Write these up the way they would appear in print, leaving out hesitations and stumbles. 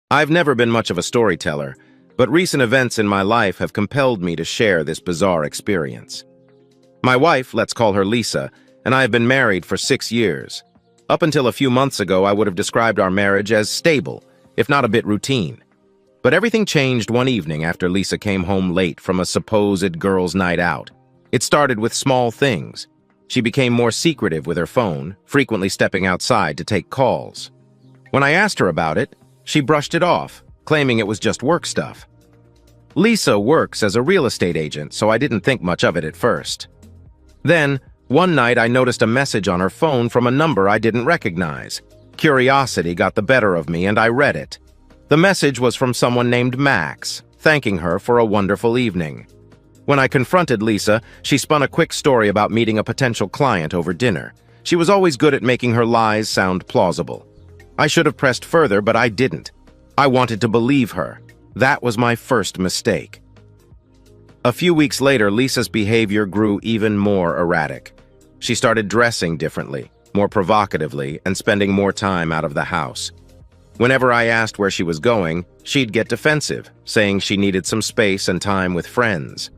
I've never been much of a storyteller, but recent events in my life have compelled me to share this bizarre experience. My wife, let's call her Lisa, and I have been married for 6 years. Up until a few months ago, I would have described our marriage as stable, if not a bit routine. But everything changed one evening after Lisa came home late from a supposed girls' night out. It started with small things. She became more secretive with her phone, frequently stepping outside to take calls. When I asked her about it, she brushed it off, claiming it was just work stuff. Lisa works as a real estate agent, so I didn't think much of it at first. Then, one night I noticed a message on her phone from a number I didn't recognize. Curiosity got the better of me and I read it. The message was from someone named Max, thanking her for a wonderful evening. When I confronted Lisa, she spun a quick story about meeting a potential client over dinner. She was always good at making her lies sound plausible. I should have pressed further, but I didn't. I wanted to believe her. That was my first mistake. A few weeks later, Lisa's behavior grew even more erratic. She started dressing differently, more provocatively, and spending more time out of the house. Whenever I asked where she was going, she'd get defensive, saying she needed some space and time with friends.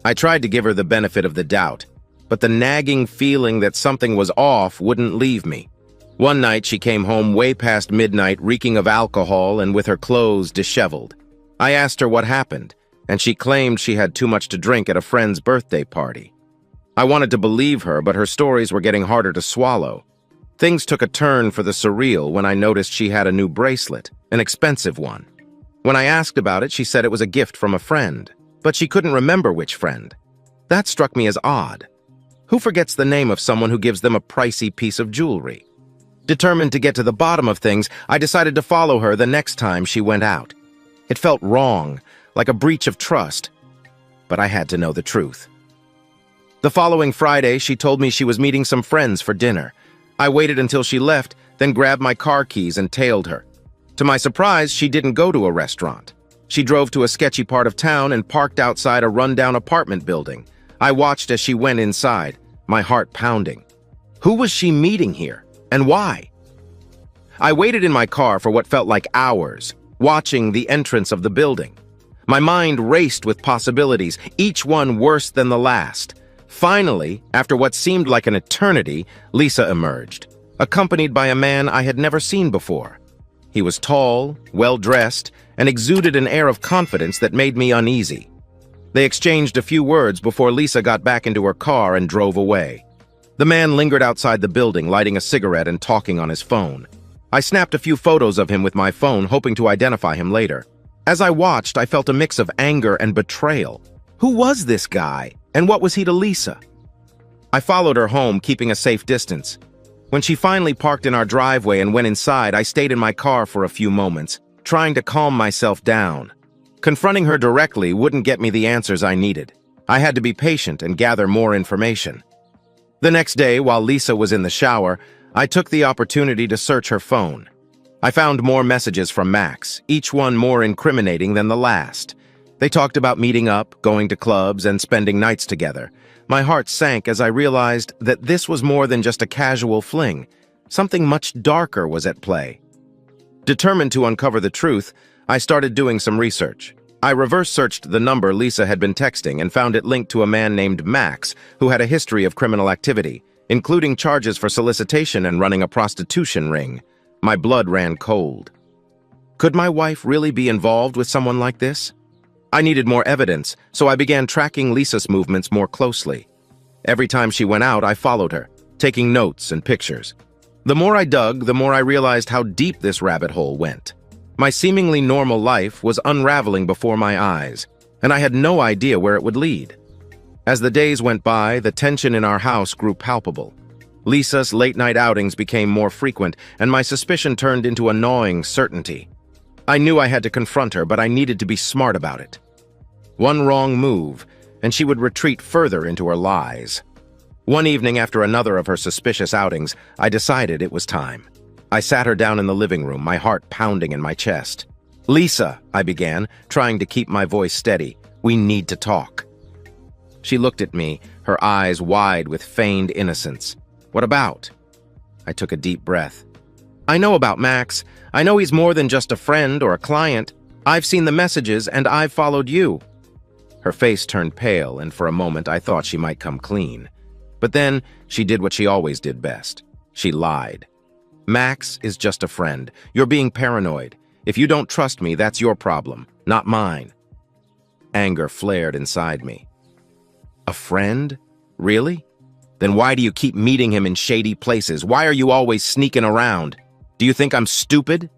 I tried to give her the benefit of the doubt, but the nagging feeling that something was off wouldn't leave me. One night, she came home way past midnight, reeking of alcohol and with her clothes disheveled. I asked her what happened, and she claimed she had too much to drink at a friend's birthday party. I wanted to believe her, but her stories were getting harder to swallow. Things took a turn for the surreal when I noticed she had a new bracelet, an expensive one. When I asked about it, she said it was a gift from a friend, but she couldn't remember which friend. That struck me as odd. Who forgets the name of someone who gives them a pricey piece of jewelry? Determined to get to the bottom of things, I decided to follow her the next time she went out. It felt wrong, like a breach of trust, but I had to know the truth. The following Friday, she told me she was meeting some friends for dinner. I waited until she left, then grabbed my car keys and tailed her. To my surprise, she didn't go to a restaurant. She drove to a sketchy part of town and parked outside a rundown apartment building. I watched as she went inside, my heart pounding. Who was she meeting here? And why? I waited in my car for what felt like hours, watching the entrance of the building. My mind raced with possibilities, each one worse than the last. Finally, after what seemed like an eternity, Lisa emerged, accompanied by a man I had never seen before. He was tall, well-dressed, and exuded an air of confidence that made me uneasy. They exchanged a few words before Lisa got back into her car and drove away. The man lingered outside the building, lighting a cigarette and talking on his phone. I snapped a few photos of him with my phone, hoping to identify him later. As I watched, I felt a mix of anger and betrayal. Who was this guy, and what was he to Lisa? I followed her home, keeping a safe distance. When she finally parked in our driveway and went inside, I stayed in my car for a few moments, trying to calm myself down. Confronting her directly wouldn't get me the answers I needed. I had to be patient and gather more information. The next day, while Lisa was in the shower, I took the opportunity to search her phone. I found more messages from Max, each one more incriminating than the last. They talked about meeting up, going to clubs, and spending nights together. My heart sank as I realized that this was more than just a casual fling. Something much darker was at play. Determined to uncover the truth, I started doing some research. I reverse-searched the number Lisa had been texting and found it linked to a man named Max, who had a history of criminal activity, including charges for solicitation and running a prostitution ring. My blood ran cold. Could my wife really be involved with someone like this? I needed more evidence, so I began tracking Lisa's movements more closely. Every time she went out, I followed her, taking notes and pictures. The more I dug, the more I realized how deep this rabbit hole went. My seemingly normal life was unraveling before my eyes, and I had no idea where it would lead. As the days went by, the tension in our house grew palpable. Lisa's late-night outings became more frequent, and my suspicion turned into a gnawing certainty. I knew I had to confront her, but I needed to be smart about it. One wrong move, and she would retreat further into her lies. One evening after another of her suspicious outings, I decided it was time. I sat her down in the living room, my heart pounding in my chest. "Lisa," I began, trying to keep my voice steady, "we need to talk." She looked at me, her eyes wide with feigned innocence. "What about?" I took a deep breath. I know about Max. I know he's more than just a friend or a client. I've seen the messages and I've followed you." Her face turned pale, and for a moment I thought she might come clean. But then she did what she always did best. She lied. "Max is just a friend. You're being paranoid. If you don't trust me, that's your problem, not mine." Anger flared inside me. "A friend? Really? Then why do you keep meeting him in shady places? Why are you always sneaking around? Do you think I'm stupid?"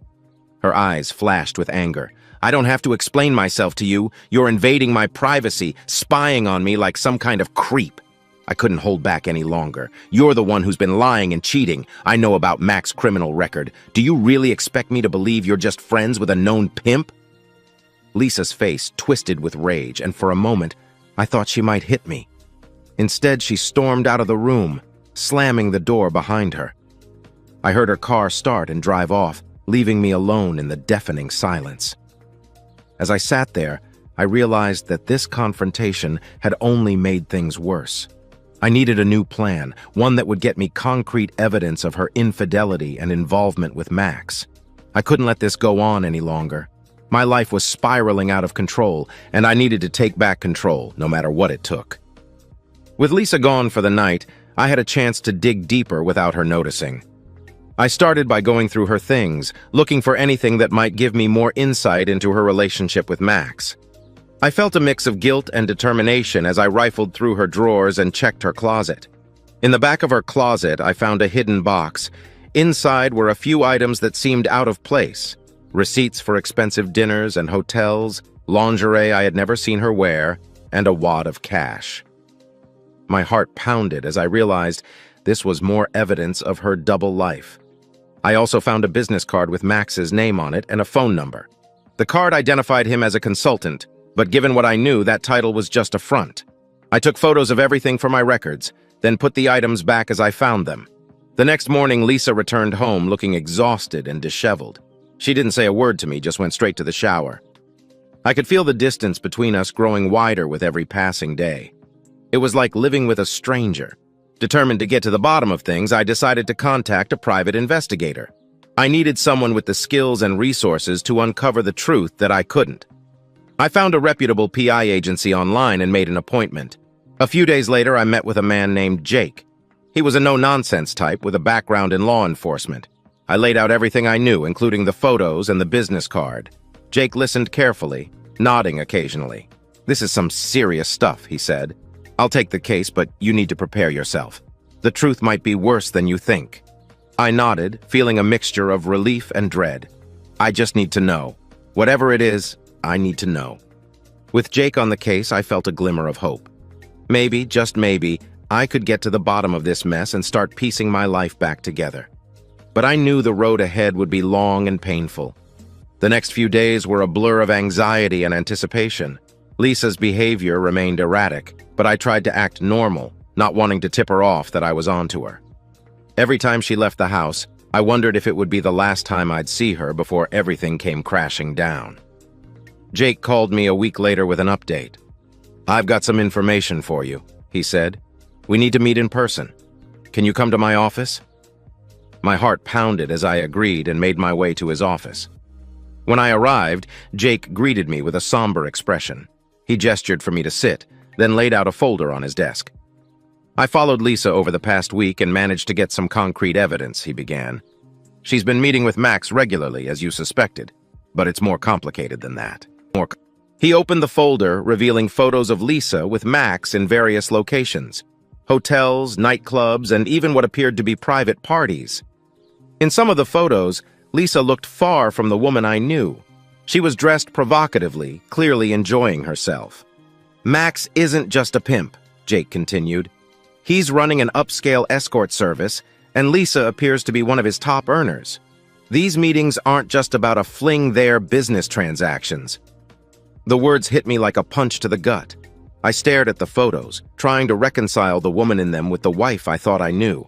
Her eyes flashed with anger. "I don't have to explain myself to you. You're invading my privacy, spying on me like some kind of creep." I couldn't hold back any longer. "You're the one who's been lying and cheating. I know about Mac's criminal record. Do you really expect me to believe you're just friends with a known pimp?" Lisa's face twisted with rage, and for a moment, I thought she might hit me. Instead, she stormed out of the room, slamming the door behind her. I heard her car start and drive off, leaving me alone in the deafening silence. As I sat there, I realized that this confrontation had only made things worse. I needed a new plan, one that would get me concrete evidence of her infidelity and involvement with Max. I couldn't let this go on any longer. My life was spiraling out of control, and I needed to take back control, no matter what it took. With Lisa gone for the night, I had a chance to dig deeper without her noticing. I started by going through her things, looking for anything that might give me more insight into her relationship with Max. I felt a mix of guilt and determination as I rifled through her drawers and checked her closet. In the back of her closet, I found a hidden box. Inside were a few items that seemed out of place: receipts for expensive dinners and hotels, lingerie I had never seen her wear, and a wad of cash. My heart pounded as I realized this was more evidence of her double life. I also found a business card with Max's name on it and a phone number. The card identified him as a consultant, but given what I knew, that title was just a front. I took photos of everything for my records, then put the items back as I found them. The next morning, Lisa returned home looking exhausted and disheveled. She didn't say a word to me, just went straight to the shower. I could feel the distance between us growing wider with every passing day. It was like living with a stranger. Determined to get to the bottom of things, I decided to contact a private investigator. I needed someone with the skills and resources to uncover the truth that I couldn't. I found a reputable PI agency online and made an appointment. A few days later, I met with a man named Jake. He was a no-nonsense type with a background in law enforcement. I laid out everything I knew, including the photos and the business card. Jake listened carefully, nodding occasionally. "This is some serious stuff," he said. "I'll take the case, but you need to prepare yourself. The truth might be worse than you think." I nodded, feeling a mixture of relief and dread. I just need to know. Whatever it is, I need to know. With Jake on the case, I felt a glimmer of hope. Maybe, just maybe, I could get to the bottom of this mess and start piecing my life back together. But I knew the road ahead would be long and painful. The next few days were a blur of anxiety and anticipation. Lisa's behavior remained erratic, but I tried to act normal, not wanting to tip her off that I was onto her. Every time she left the house, I wondered if it would be the last time I'd see her before everything came crashing down. Jake called me a week later with an update. "I've got some information for you," he said. "We need to meet in person. Can you come to my office?" My heart pounded as I agreed and made my way to his office. When I arrived, Jake greeted me with a somber expression. He gestured for me to sit, then laid out a folder on his desk. "I followed Lisa over the past week and managed to get some concrete evidence," he began. "She's been meeting with Max regularly, as you suspected, but it's more complicated than that." He opened the folder, revealing photos of Lisa with Max in various locations: hotels, nightclubs, and even what appeared to be private parties. In some of the photos, Lisa looked far from the woman I knew. She was dressed provocatively, clearly enjoying herself. "Max isn't just a pimp," Jake continued. "He's running an upscale escort service, and Lisa appears to be one of his top earners. These meetings aren't just about a fling their business transactions." The words hit me like a punch to the gut. I stared at the photos, trying to reconcile the woman in them with the wife I thought I knew.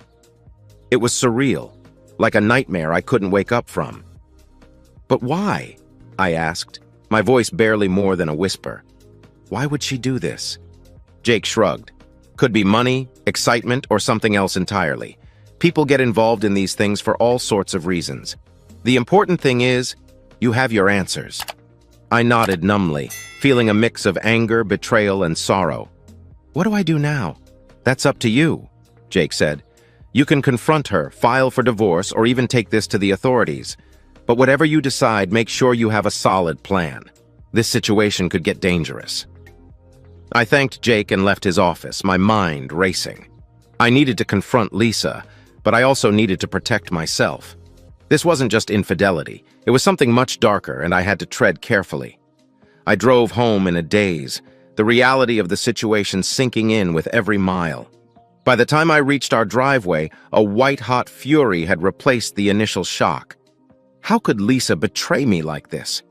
It was surreal, like a nightmare I couldn't wake up from. "But why?" I asked, my voice barely more than a whisper. "Why would she do this?" Jake shrugged. "Could be money, excitement, or something else entirely. People get involved in these things for all sorts of reasons. The important thing is, you have your answers. I nodded numbly, feeling a mix of anger, betrayal, and sorrow. What do I do now? That's up to you, Jake said. You can confront her, file for divorce, or even take this to the authorities. But whatever you decide, make sure you have a solid plan. This situation could get dangerous. I thanked Jake and left his office, my mind racing. I needed to confront Lisa, but I also needed to protect myself. This wasn't just infidelity. It was something much darker, and I had to tread carefully. I drove home in a daze, the reality of the situation sinking in with every mile. By the time I reached our driveway, a white-hot fury had replaced the initial shock. How could Lisa betray me like this?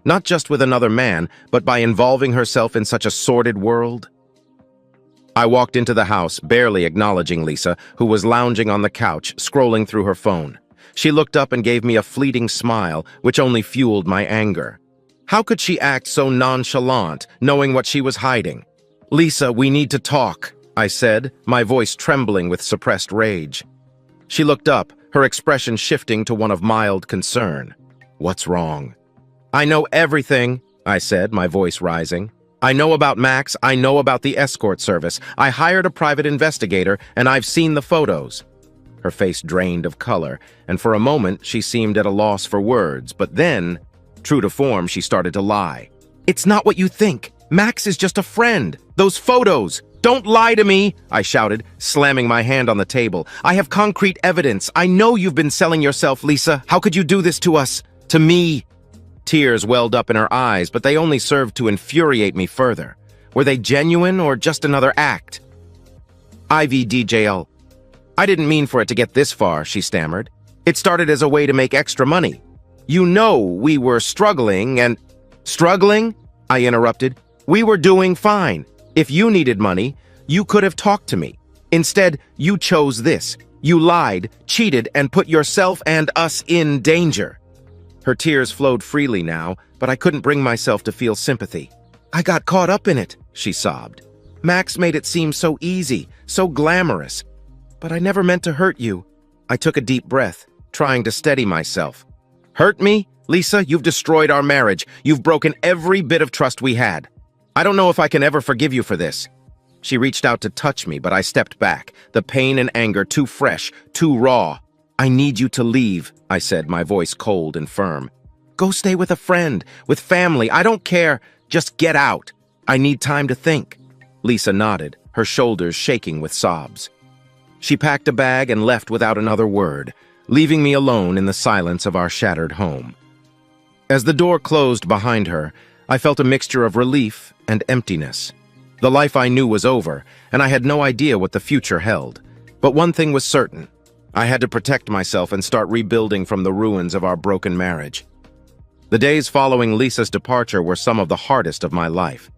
Not just with another man, but by involving herself in such a sordid world? I walked into the house, barely acknowledging Lisa, who was lounging on the couch, scrolling through her phone. She looked up and gave me a fleeting smile, which only fueled my anger. How could she act so nonchalant, knowing what she was hiding? "Lisa, we need to talk," I said, my voice trembling with suppressed rage. She looked up, her expression shifting to one of mild concern. "What's wrong?" "I know everything," I said, my voice rising. "I know about Max, I know about the escort service. I hired a private investigator, and I've seen the photos." Her face drained of color, and for a moment she seemed at a loss for words, but then, true to form, she started to lie. "It's not what you think. Max is just a friend. Those photos. Don't lie to me," I shouted, slamming my hand on the table. "I have concrete evidence. I know you've been selling yourself, Lisa. How could you do this to us? To me?" Tears welled up in her eyes, but they only served to infuriate me further. Were they genuine or just another act? "IVDJL. I didn't mean for it to get this far," she stammered. "It started as a way to make extra money. You know we were struggling and—" "Struggling?" I interrupted. "We were doing fine. If you needed money, you could have talked to me. Instead, you chose this. You lied, cheated, and put yourself and us in danger." Her tears flowed freely now, but I couldn't bring myself to feel sympathy. "I got caught up in it," she sobbed. "Max made it seem so easy, so glamorous. But I never meant to hurt you." I took a deep breath, trying to steady myself. "Hurt me? Lisa, you've destroyed our marriage. You've broken every bit of trust we had. I don't know if I can ever forgive you for this." She reached out to touch me, but I stepped back, the pain and anger too fresh, too raw. "I need you to leave," I said, my voice cold and firm. "Go stay with a friend, with family. I don't care. Just get out. I need time to think." Lisa nodded, her shoulders shaking with sobs. She packed a bag and left without another word, leaving me alone in the silence of our shattered home. As the door closed behind her, I felt a mixture of relief and emptiness. The life I knew was over, and I had no idea what the future held. But one thing was certain. I had to protect myself and start rebuilding from the ruins of our broken marriage. The days following Lisa's departure were some of the hardest of my life.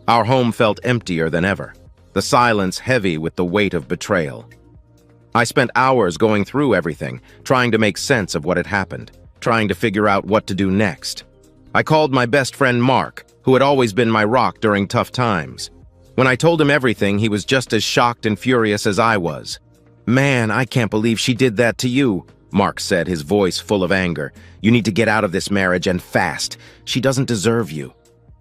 Our home felt emptier than ever, the silence heavy with the weight of betrayal. I spent hours going through everything, trying to make sense of what had happened, trying to figure out what to do next. I called my best friend Mark, who had always been my rock during tough times. When I told him everything, he was just as shocked and furious as I was. "Man, I can't believe she did that to you," Mark said, his voice full of anger. "You need to get out of this marriage and fast. She doesn't deserve you."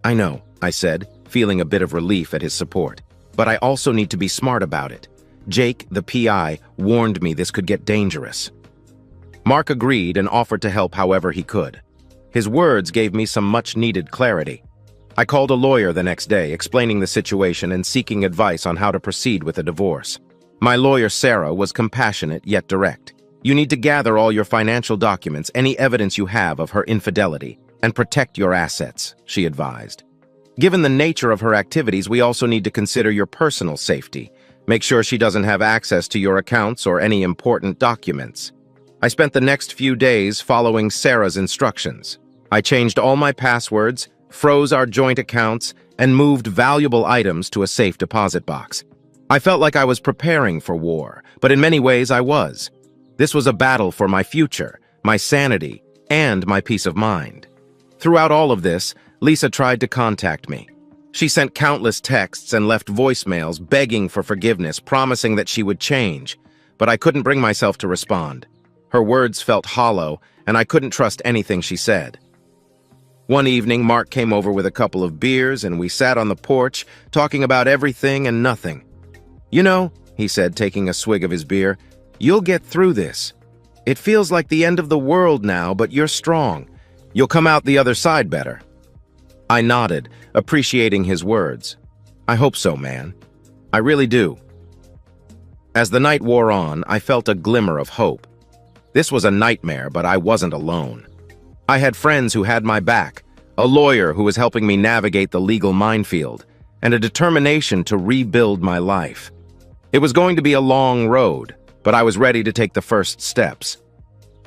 "I know," I said, feeling a bit of relief at his support. "But I also need to be smart about it. Jake, the PI, warned me this could get dangerous." Mark agreed and offered to help however he could. His words gave me some much-needed clarity. I called a lawyer the next day, explaining the situation and seeking advice on how to proceed with a divorce. My lawyer, Sarah, was compassionate yet direct. "You need to gather all your financial documents, any evidence you have of her infidelity, and protect your assets," she advised. "Given the nature of her activities, we also need to consider your personal safety. Make sure she doesn't have access to your accounts or any important documents." I spent the next few days following Sarah's instructions. I changed all my passwords, froze our joint accounts, and moved valuable items to a safe deposit box. I felt like I was preparing for war, but in many ways I was. This was a battle for my future, my sanity, and my peace of mind. Throughout all of this, Lisa tried to contact me. She sent countless texts and left voicemails begging for forgiveness, promising that she would change. but I couldn't bring myself to respond. Her words felt hollow, and I couldn't trust anything she said. One evening, Mark came over with a couple of beers, and we sat on the porch, talking about everything and nothing. "You know," he said, taking a swig of his beer, "you'll get through this. It feels like the end of the world now, but you're strong. You'll come out the other side better." I nodded, appreciating his words. "I hope so, man. I really do." As the night wore on, I felt a glimmer of hope. This was a nightmare, but I wasn't alone. I had friends who had my back, a lawyer who was helping me navigate the legal minefield, and a determination to rebuild my life. It was going to be a long road, but I was ready to take the first steps.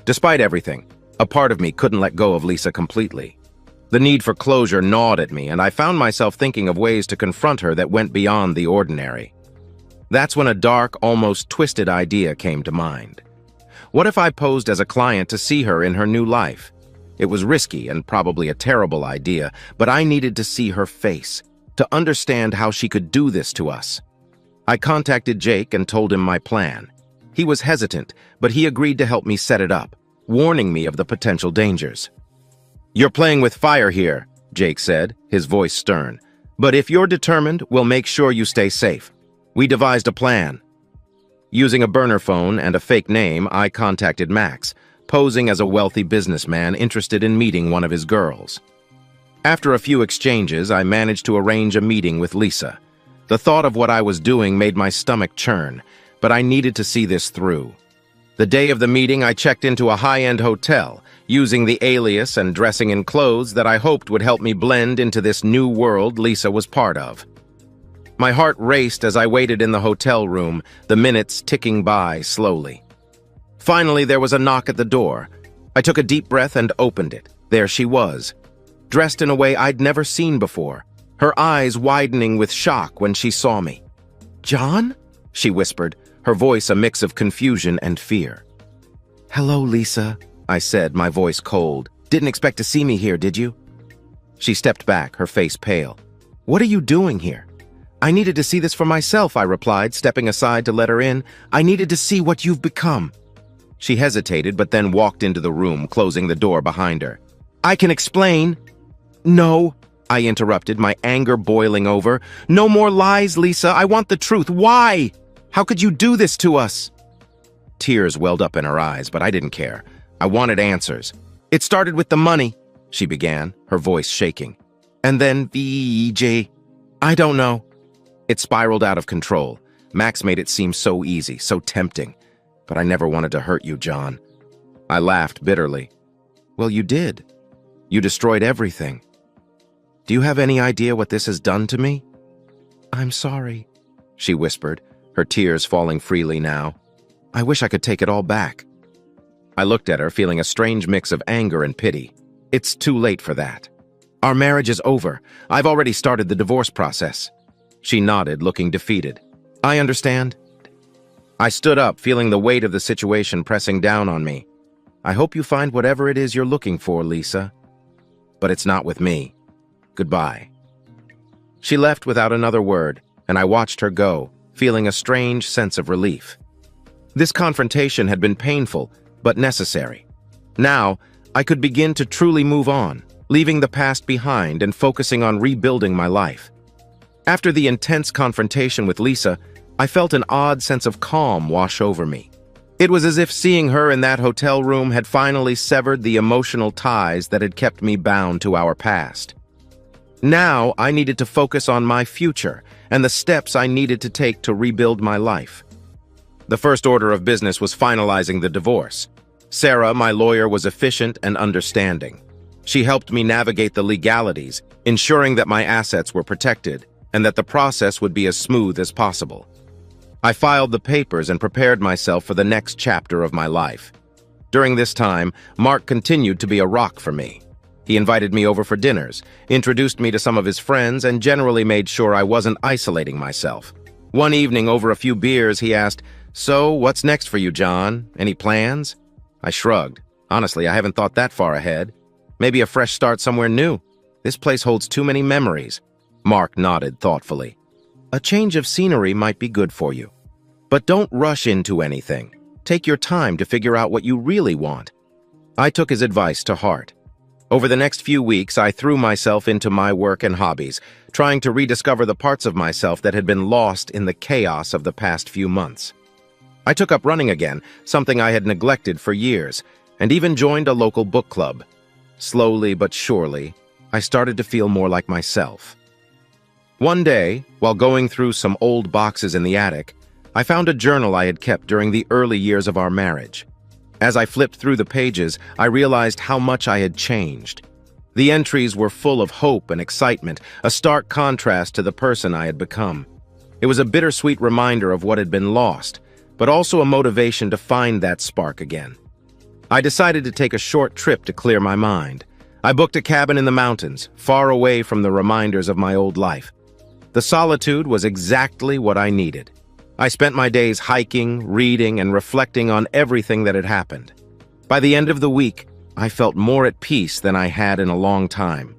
Despite everything, a part of me couldn't let go of Lisa completely. The need for closure gnawed at me, and I found myself thinking of ways to confront her that went beyond the ordinary. That's when a dark, almost twisted idea came to mind. What if I posed as a client to see her in her new life? It was risky and probably a terrible idea, but I needed to see her face, to understand how she could do this to us. I contacted Jake and told him my plan. He was hesitant, but he agreed to help me set it up, warning me of the potential dangers. "You're playing with fire here," Jake said, his voice stern. "But if you're determined, we'll make sure you stay safe." We devised a plan. Using a burner phone and a fake name, I contacted Max, posing as a wealthy businessman interested in meeting one of his girls. After a few exchanges, I managed to arrange a meeting with Lisa. The thought of what I was doing made my stomach churn, but I needed to see this through. The day of the meeting, I checked into a high-end hotel, using the alias and dressing in clothes that I hoped would help me blend into this new world Lisa was part of. My heart raced as I waited in the hotel room, the minutes ticking by slowly. Finally, there was a knock at the door. I took a deep breath and opened it. There she was, dressed in a way I'd never seen before, her eyes widening with shock when she saw me. "John?" she whispered, her voice a mix of confusion and fear. "Hello, Lisa," I said, my voice cold. "Didn't expect to see me here, did you?" She stepped back, her face pale. "What are you doing here?" "I needed to see this for myself," I replied, stepping aside to let her in. "I needed to see what you've become." She hesitated, but then walked into the room, closing the door behind her. "I can explain." "No," I interrupted, my anger boiling over. "No more lies, Lisa. I want the truth. Why? How could you do this to us?" Tears welled up in her eyes, but I didn't care. I wanted answers. "It started with the money," she began, her voice shaking. "And then VJ. I don't know." It spiraled out of control. Max made it seem so easy, so tempting. But I never wanted to hurt you, John. I laughed bitterly. "Well, you did. You destroyed everything. Do you have any idea what this has done to me?" "I'm sorry," she whispered, her tears falling freely now. "I wish I could take it all back." I looked at her, feeling a strange mix of anger and pity. "It's too late for that. Our marriage is over. I've already started the divorce process." She nodded, looking defeated. "I understand." I stood up, feeling the weight of the situation pressing down on me. "I hope you find whatever it is you're looking for, Lisa. But it's not with me. Goodbye." She left without another word, and I watched her go, feeling a strange sense of relief. This confrontation had been painful, but necessary. Now, I could begin to truly move on, leaving the past behind and focusing on rebuilding my life. After the intense confrontation with Lisa, I felt an odd sense of calm wash over me. It was as if seeing her in that hotel room had finally severed the emotional ties that had kept me bound to our past. Now, I needed to focus on my future and the steps I needed to take to rebuild my life. The first order of business was finalizing the divorce. Sarah, my lawyer, was efficient and understanding. She helped me navigate the legalities, ensuring that my assets were protected and that the process would be as smooth as possible. I filed the papers and prepared myself for the next chapter of my life. During this time, Mark continued to be a rock for me. He invited me over for dinners, introduced me to some of his friends, and generally made sure I wasn't isolating myself. One evening, over a few beers, he asked, "So, what's next for you, John? Any plans?" I shrugged. Honestly, I haven't thought that far ahead. Maybe a fresh start somewhere new. This place holds too many memories. Mark nodded thoughtfully. "A change of scenery might be good for you." But don't rush into anything. Take your time to figure out what you really want. I took his advice to heart. Over the next few weeks, I threw myself into my work and hobbies, trying to rediscover the parts of myself that had been lost in the chaos of the past few months. I took up running again, something I had neglected for years, and even joined a local book club. Slowly but surely, I started to feel more like myself. One day, while going through some old boxes in the attic, I found a journal I had kept during the early years of our marriage. As I flipped through the pages, I realized how much I had changed. The entries were full of hope and excitement, a stark contrast to the person I had become. It was a bittersweet reminder of what had been lost, but also a motivation to find that spark again. I decided to take a short trip to clear my mind. I booked a cabin in the mountains, far away from the reminders of my old life. The solitude was exactly what I needed. I spent my days hiking, reading, and reflecting on everything that had happened. By the end of the week, I felt more at peace than I had in a long time.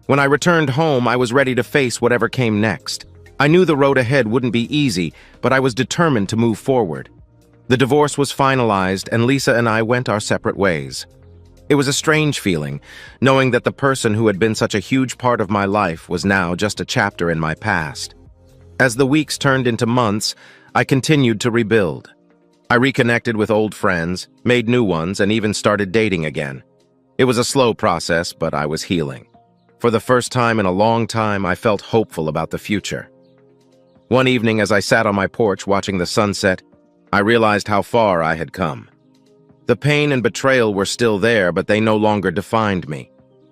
When I returned home, I was ready to face whatever came next. I knew the road ahead wouldn't be easy, but I was determined to move forward. The divorce was finalized, and Lisa and I went our separate ways. It was a strange feeling, knowing that the person who had been such a huge part of my life was now just a chapter in my past. As the weeks turned into months, I continued to rebuild. I reconnected with old friends, made new ones, and even started dating again. It was a slow process, but I was healing. For the first time in a long time, I felt hopeful about the future. One evening, as I sat on my porch watching the sunset, I realized how far I had come. The pain and betrayal were still there, but they no longer defined me.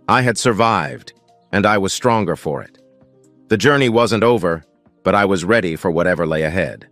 I had survived, and I was stronger for it. The journey wasn't over, but I was ready for whatever lay ahead.